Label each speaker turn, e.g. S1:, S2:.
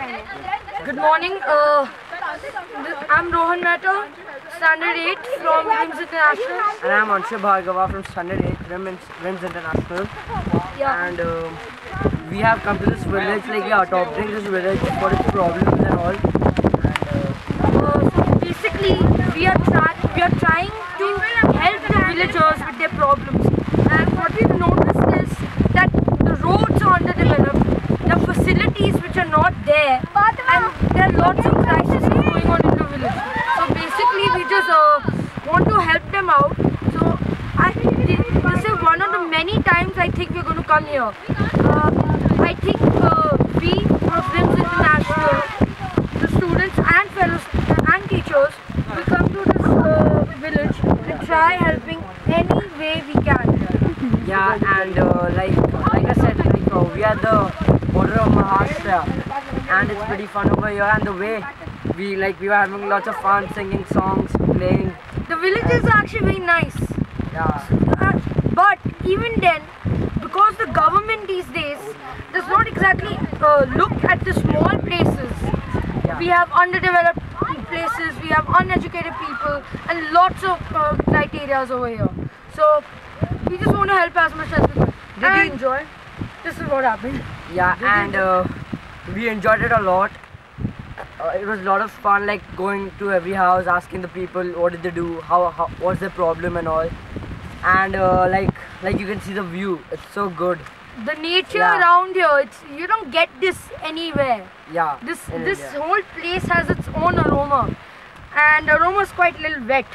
S1: Good morning. I'm Rohan Mehta, Standard 8 from RIMS International.
S2: And I'm Anshu Bhargava from Standard 8, RIMS International.
S1: Yeah.
S2: And we have come to this village, like we are adopting this village for its problems and all.
S1: So basically, we are trying to help the villagers with their problems. And what we've noticed is that the roads are underdeveloped, the facilities which are not there, and there are lots of crises going on in the village. So basically, we just want to help them out. So this is one of the many times I think we're going to come here. I think we from RIMS International, the students and fellows and teachers, will come to this village and try helping any way we can.
S2: Yeah, and like I said, we are the border of Maharashtra, and it's pretty fun over here. And the way we were having lots of fun singing songs, playing.
S1: The villages are actually very nice.
S2: Yeah.
S1: But even then, because the government these days does not exactly look at the small places.
S2: Yeah.
S1: We have underdeveloped places, we have uneducated people, and lots of criteria over here. So we just want to help as much as we can. Did you enjoy? This is what happened.
S2: Yeah, and we enjoyed it a lot. It was a lot of fun, like going to every house, asking the people what did they do, how what's their problem and all. And like you can see the view, it's so good.
S1: The nature
S2: Yeah.
S1: around here, you don't get this anywhere.
S2: Yeah.
S1: This
S2: in
S1: this
S2: India.
S1: whole place has its own aroma, and aroma is quite little wet.